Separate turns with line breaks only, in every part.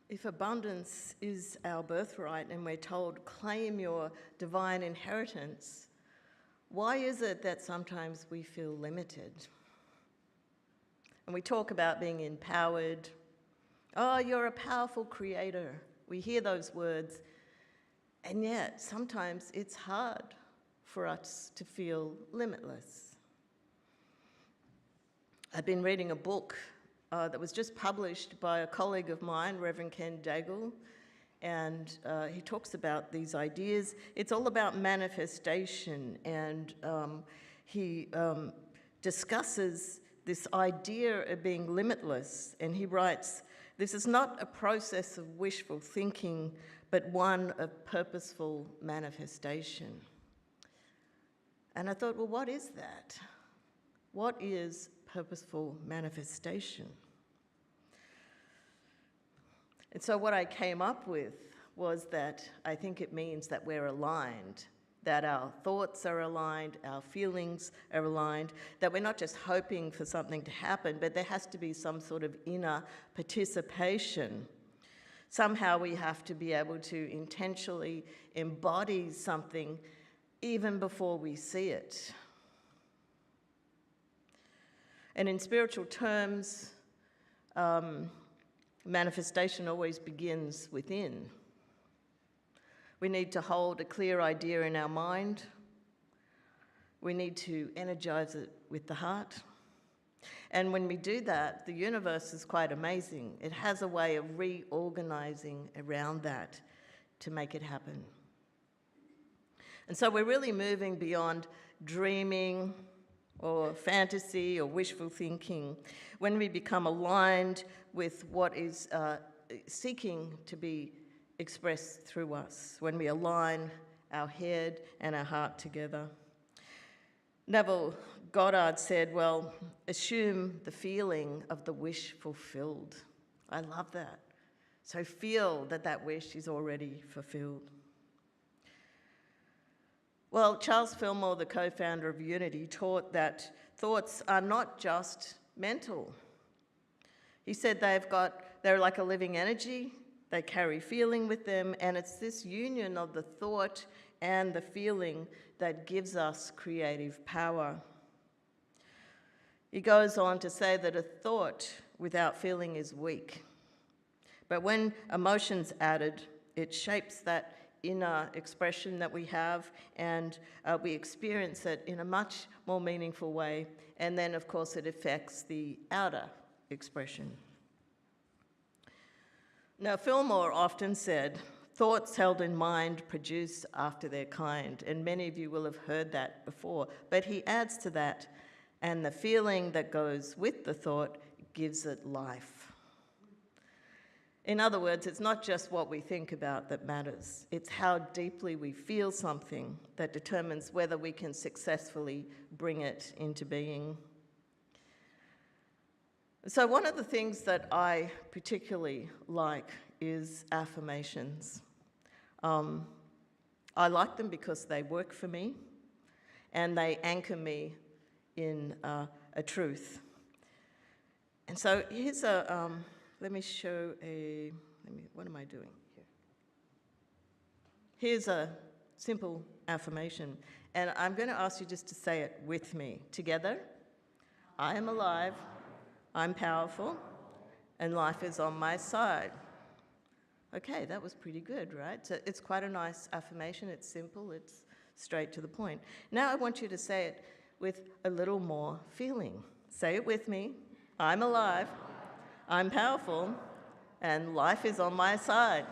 If abundance is our birthright and we're told, claim your divine inheritance, why is it that sometimes we feel limited? And we talk about being empowered. Oh, you're a powerful creator. We hear those words, and yet sometimes it's hard for us to feel limitless. I've been reading a book that was just published by a colleague of mine, Rev Anne, and he talks about these ideas. It's all about manifestation, and he discusses this idea of being limitless, and he writes, "This is not a process of wishful thinking, but one of purposeful manifestation." And I thought, well, what is that? What is purposeful manifestation? And so what I came up with was that I think it means that we're aligned, that our thoughts are aligned, our feelings are aligned, that we're not just hoping for something to happen, but there has to be some sort of inner participation. Somehow we have to be able to intentionally embody something even before we see it. And in spiritual terms, manifestation always begins within. We need to hold a clear idea in our mind. We need to energize it with the heart. And when we do that, the universe is quite amazing. It has a way of reorganizing around that to make it happen. And so we're really moving beyond dreaming or fantasy or wishful thinking when we become aligned with what is seeking to be expressed through us, when we align our head and our heart together. Neville Goddard said, well, assume the feeling of the wish fulfilled. I love that. So feel that that wish is already fulfilled. Well, Charles Fillmore, the co-founder of Unity, taught that thoughts are not just mental. He said they're like a living energy, they carry feeling with them, and it's this union of the thought and the feeling that gives us creative power. He goes on to say that a thought without feeling is weak, but when emotion's added, it shapes that inner expression that we have, and we experience it in a much more meaningful way, and then of course it affects the outer expression. Now, Fillmore often said, thoughts held in mind produce after their kind, and many of you will have heard that before, but he adds to that, and the feeling that goes with the thought gives it life. In other words, it's not just what we think about that matters, it's how deeply we feel something that determines whether we can successfully bring it into being. So one of the things that I particularly like is affirmations. I like them because they work for me and they anchor me in a truth. And so here's a, let me show what am I doing here? Here's a simple affirmation, and I'm going to ask you just to say it with me. Together, I am alive, I'm powerful, and life is on my side. Okay, that was pretty good, right? So it's quite a nice affirmation. It's simple, it's straight to the point. Now I want you to say it with a little more feeling. Say it with me. I'm alive, I'm powerful, and life is on my side.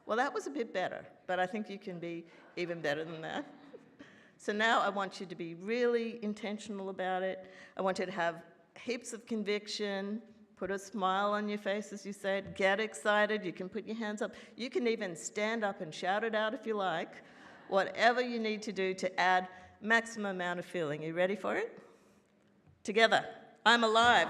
Well, that was a bit better, but I think you can be even better than that. So now I want you to be really intentional about it. I want you to have heaps of conviction, put a smile on your face as you say it, get excited, you can put your hands up. You can even stand up and shout it out if you like. Whatever you need to do to add maximum amount of feeling. Are you ready for it? Together. I'm alive.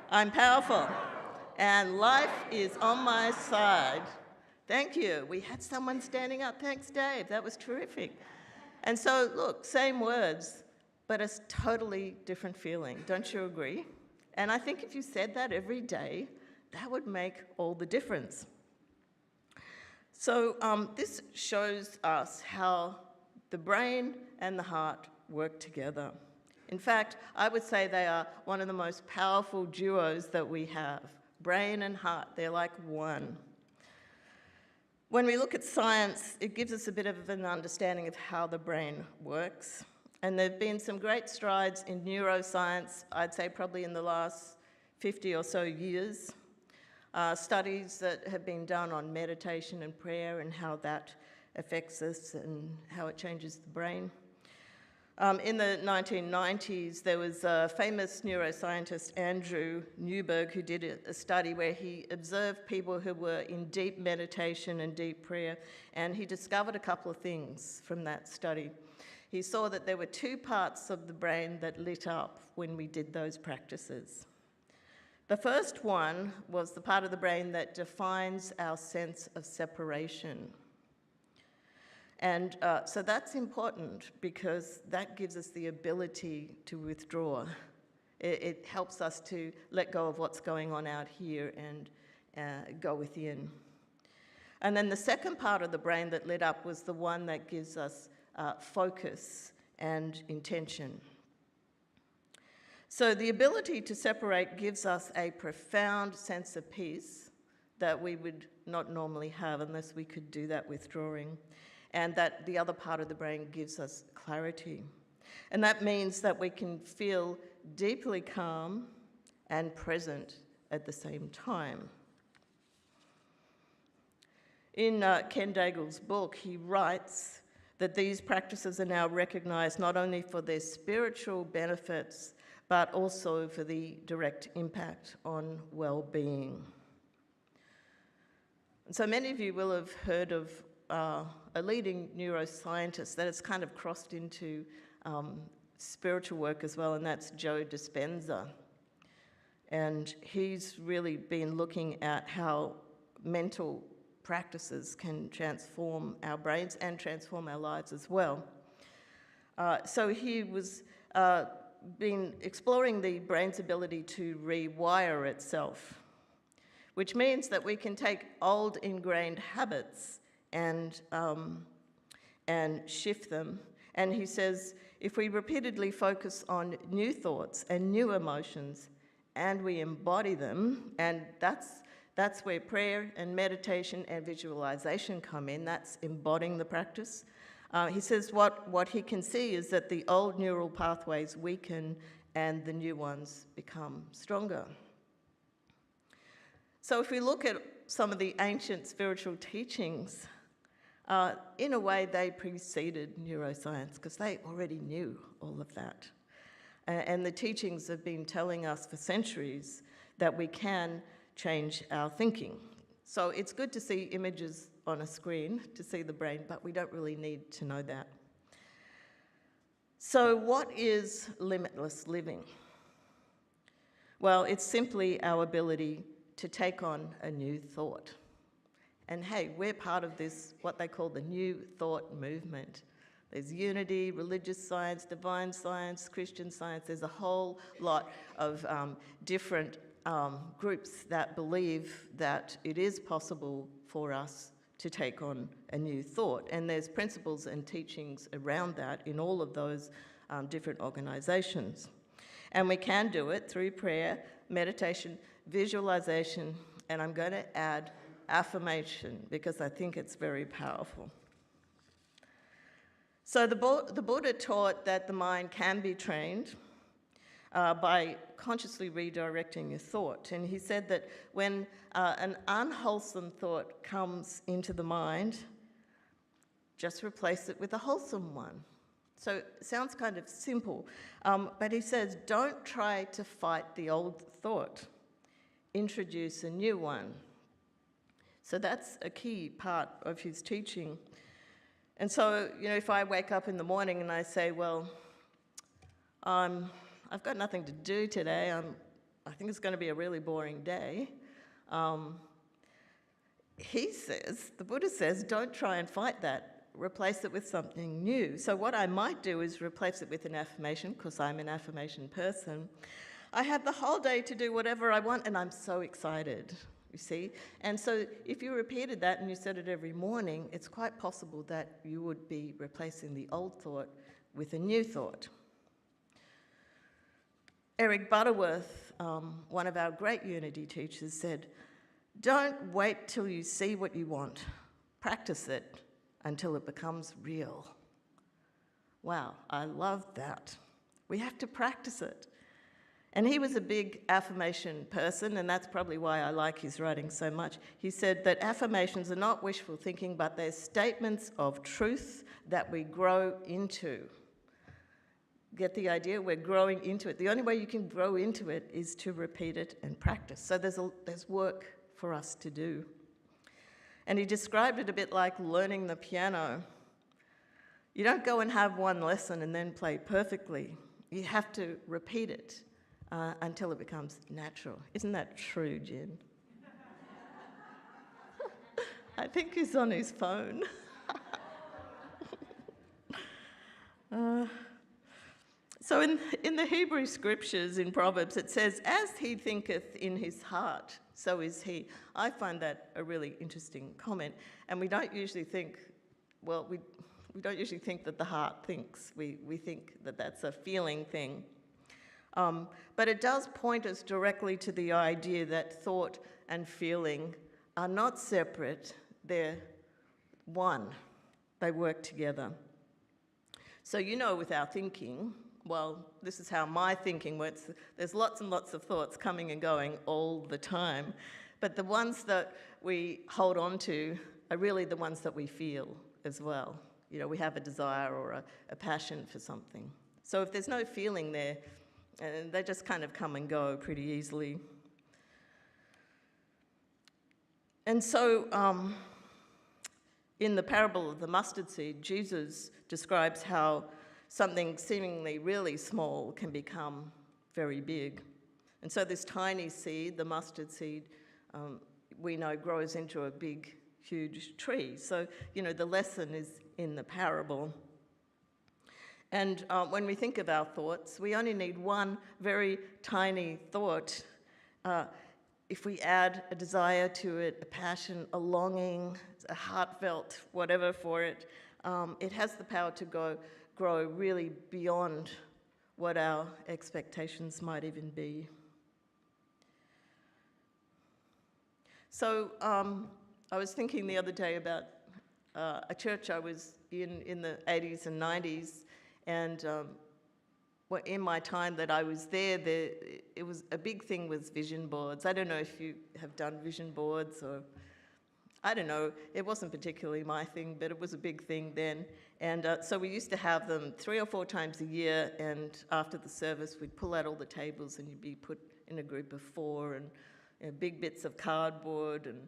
I'm powerful. And life is on my side. Thank you. We had someone standing up. Thanks, Dave. That was terrific. And so, look, same words, but a totally different feeling. Don't you agree? And I think if you said that every day, that would make all the difference. So this shows us how the brain and the heart work together. In fact, I would say they are one of the most powerful duos that we have. Brain and heart, they're like one. When we look at science, it gives us a bit of an understanding of how the brain works. And there have been some great strides in neuroscience, I'd say probably in the last 50 or so years. Studies that have been done on meditation and prayer and how that affects us and how it changes the brain. In the 1990s, there was a famous neuroscientist, Andrew Newberg, who did a study where he observed people who were in deep meditation and deep prayer, and he discovered a couple of things from that study. He saw that there were two parts of the brain that lit up when we did those practices. The first one was the part of the brain that defines our sense of separation. And so that's important because that gives us the ability to withdraw. It helps us to let go of what's going on out here and go within. And then the second part of the brain that lit up was the one that gives us focus and intention. So the ability to separate gives us a profound sense of peace that we would not normally have unless we could do that withdrawing, and that the other part of the brain gives us clarity. And that means that we can feel deeply calm and present at the same time. In Ken Daigle's book, he writes that these practices are now recognized not only for their spiritual benefits, but also for the direct impact on well-being. And so many of you will have heard of a leading neuroscientist that has kind of crossed into spiritual work as well, and that's Joe Dispenza. And he's really been looking at how mental practices can transform our brains and transform our lives as well. So he was been exploring the brain's ability to rewire itself, which means that we can take old ingrained habits and shift them. And he says, if we repeatedly focus on new thoughts and new emotions and we embody them, and that's where prayer and meditation and visualization come in, that's embodying the practice. He says what he can see is that the old neural pathways weaken and the new ones become stronger. So if we look at some of the ancient spiritual teachings, in a way they preceded neuroscience because they already knew all of that. And the teachings have been telling us for centuries that we can change our thinking. So it's good to see images on a screen to see the brain, but we don't really need to know that. So what is limitless living? Well, it's simply our ability to take on a new thought. And hey, we're part of this, what they call the New Thought movement. There's unity, religious science, divine science, Christian science. There's a whole lot of different groups that believe that it is possible for us to take on a new thought. And there's principles and teachings around that in all of those different organizations. And we can do it through prayer, meditation, visualization, and I'm going to add affirmation because I think it's very powerful. So the Buddha taught that the mind can be trained by consciously redirecting your thought. And he said that when an unwholesome thought comes into the mind, just replace it with a wholesome one. So it sounds kind of simple, but he says, don't try to fight the old thought. Introduce a new one. So that's a key part of his teaching. And so, if I wake up in the morning and I say, well, I've got nothing to do today, I think it's going to be a really boring day. The Buddha says, don't try and fight that. Replace it with something new. So what I might do is replace it with an affirmation, because I'm an affirmation person. I have the whole day to do whatever I want, and I'm so excited. you see? And so if you repeated that and you said it every morning, it's quite possible that you would be replacing the old thought with a new thought. Eric Butterworth, one of our great Unity teachers, said, "Don't wait till you see what you want. Practice it until it becomes real." Wow, I love that. We have to practice it. And he was a big affirmation person, and that's probably why I like his writing so much. He said that affirmations are not wishful thinking, but they're statements of truth that we grow into. Get the idea? We're growing into it. The only way you can grow into it is to repeat it and practice. So there's work for us to do. And he described it a bit like learning the piano. You don't go and have one lesson and then play perfectly. You have to repeat it until it becomes natural. Isn't that true, Jen? I think he's on his phone. So in the Hebrew scriptures, in Proverbs, it says, "As he thinketh in his heart, so is he." I find that a really interesting comment. And we don't usually think, well, we don't usually think that the heart thinks. We think that that's a feeling thing. But it does point us directly to the idea that thought and feeling are not separate, they're one. They work together. So with our thinking, well, this is how my thinking works. There's lots and lots of thoughts coming and going all the time. But the ones that we hold on to are really the ones that we feel as well. We have a desire or a passion for something. So if there's no feeling there, they just kind of come and go pretty easily. And so in the parable of the mustard seed, Jesus describes how something seemingly really small can become very big. And so this tiny seed, the mustard seed, we know grows into a big, huge tree. So, the lesson is in the parable. And when we think of our thoughts, we only need one very tiny thought. If we add a desire to it, a passion, a longing, a heartfelt whatever for it, it has the power to grow really beyond what our expectations might even be. So I was thinking the other day about a church I was in the 80s and 90s, and in my time that I was there, it was a big thing was vision boards. I don't know if you have done vision boards, or I don't know. It wasn't particularly my thing, but it was a big thing then. And so we used to have them 3 or 4 times a year, and after the service, we'd pull out all the tables and you'd be put in a group of 4, and big bits of cardboard and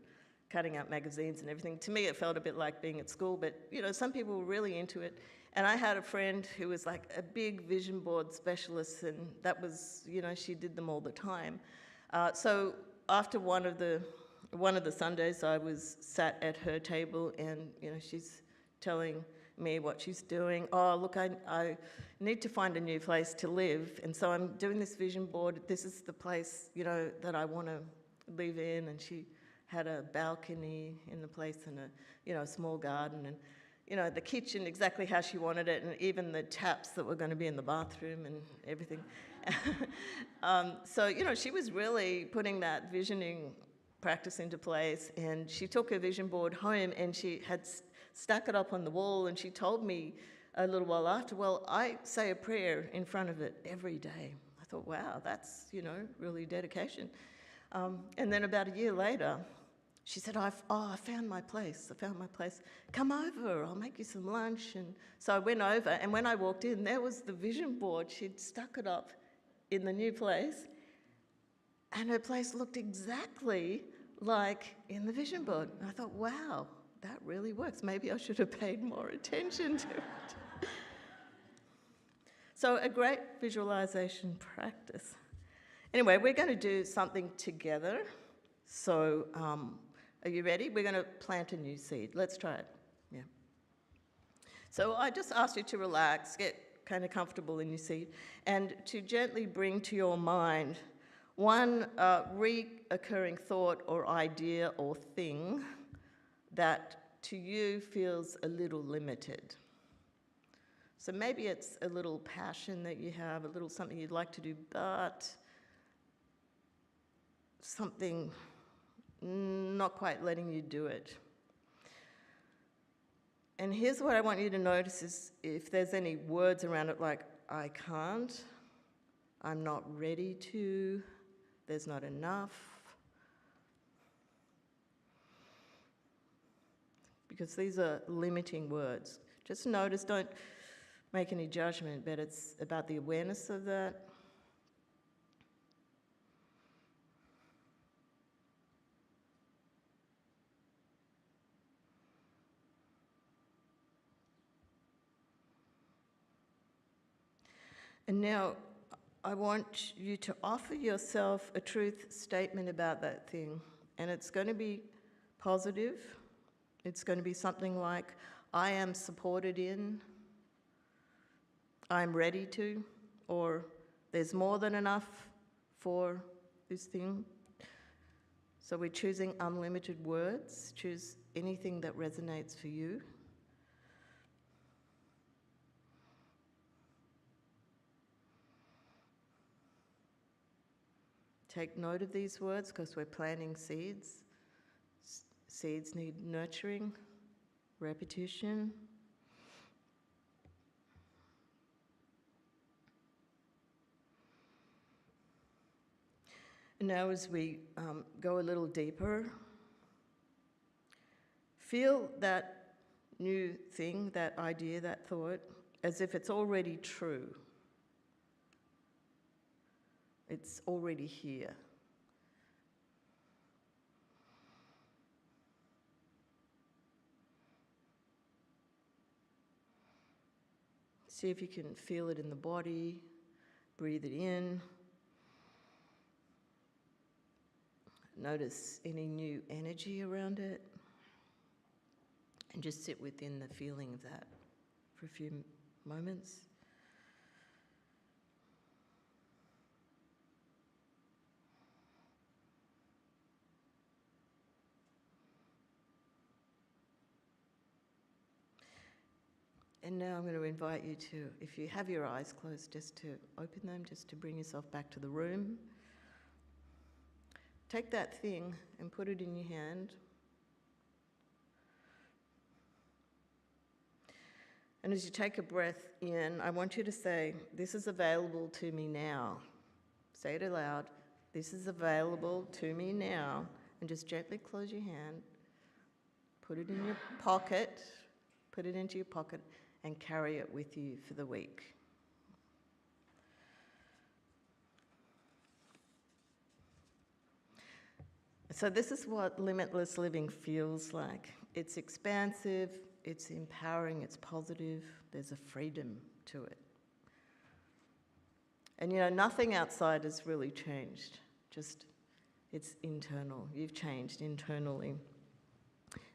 cutting out magazines and everything. To me, it felt a bit like being at school, but some people were really into it. And I had a friend who was like a big vision board specialist, and that was, she did them all the time. So after one of the Sundays, I was sat at her table, and she's telling me what she's doing. "Oh, look, I need to find a new place to live, and so I'm doing this vision board. This is the place, that I want to live in." And she had a balcony in the place and a small garden, and the kitchen exactly how she wanted it, and even the taps that were going to be in the bathroom and everything. So she was really putting that visioning practice into place, and she took her vision board home and she had stuck it up on the wall, and she told me a little while after, "Well, I say a prayer in front of it every day." I thought, wow, that's really dedication. And then about a year later, she said, I found my place. Come over, I'll make you some lunch. And so I went over, and when I walked in, there was the vision board. She'd stuck it up in the new place, and her place looked exactly like in the vision board. And I thought, wow, that really works. Maybe I should have paid more attention to it. So a great visualization practice. Anyway, we're going to do something together. So are you ready? We're going to plant a new seed. Let's try it. Yeah. So I just asked you to relax, get kind of comfortable in your seat, and to gently bring to your mind one reoccurring thought or idea or thing that to you feels a little limited. So maybe it's a little passion that you have, a little something you'd like to do, but something not quite letting you do it. And here's what I want you to notice is if there's any words around it like, I can't, I'm not ready to, there's not enough. Because these are limiting words. Just notice, don't make any judgment, but it's about the awareness of that. And now, I want you to offer yourself a truth statement about that thing. And it's going to be positive. It's going to be something like, I am supported in, I'm ready to, or there's more than enough for this thing. So we're choosing unlimited words. Choose anything that resonates for you. Take note of these words because we're planting seeds. Seeds need nurturing, repetition. And now as we go a little deeper, feel that new thing, that idea, that thought, as if it's already true. It's already here. See if you can feel it in the body. Breathe it in. Notice any new energy around it. And just sit within the feeling of that for a few moments. And now I'm going to invite you to, if you have your eyes closed, just to open them, just to bring yourself back to the room. Take that thing and put it in your hand. And as you take a breath in, I want you to say, this is available to me now. Say it aloud. This is available to me now. And just gently close your hand. Put it in your pocket. Put it into your pocket and carry it with you for the week. So this is what limitless living feels like. It's expansive, it's empowering, it's positive, there's a freedom to it. And nothing outside has really changed, just it's internal. You've changed internally.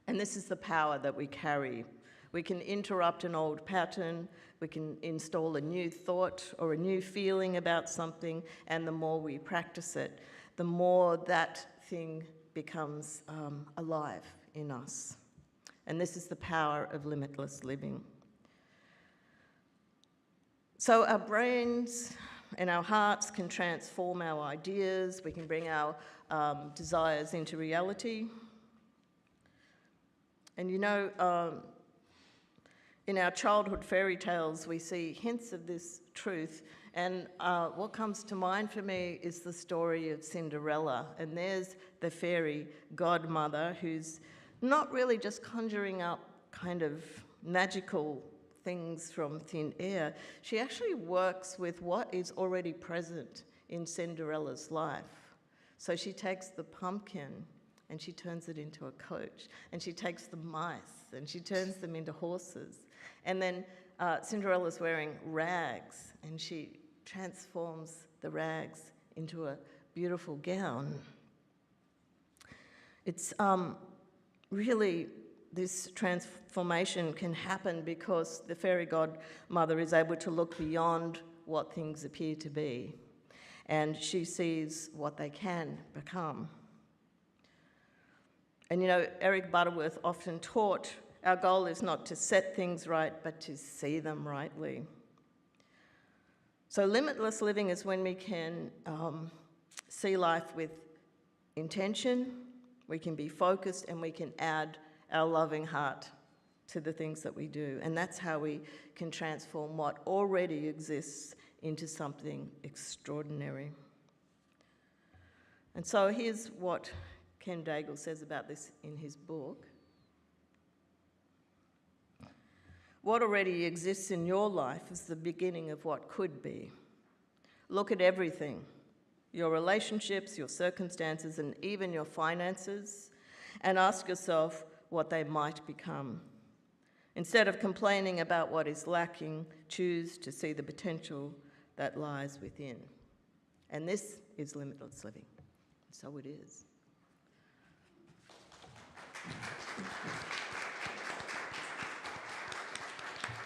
And this is the power that we carry. We can interrupt an old pattern, we can install a new thought or a new feeling about something, and the more we practice it, the more that thing becomes alive in us. And this is the power of limitless living. So our brains and our hearts can transform our ideas, we can bring our desires into reality. And in our childhood fairy tales, we see hints of this truth. And what comes to mind for me is the story of Cinderella. And there's the fairy godmother who's not really just conjuring up kind of magical things from thin air. She actually works with what is already present in Cinderella's life. So she takes the pumpkin and she turns it into a coach. And she takes the mice and she turns them into horses. And then Cinderella's wearing rags and she transforms the rags into a beautiful gown. It's really, this transformation can happen because the fairy godmother is able to look beyond what things appear to be. and she sees what they can become. And you know, Eric Butterworth often taught, our goal is not to set things right, but to see them rightly. So limitless living is when we can see life with intention, we can be focused, and we can add our loving heart to the things that we do. And that's how we can transform what already exists into something extraordinary. And so here's what Ken Daigle says about this in his book. What already exists in your life is the beginning of what could be. Look at everything, your relationships, your circumstances, and even your finances, and ask yourself what they might become. Instead of complaining about what is lacking, choose to see the potential that lies within. And this is limitless living. So it is.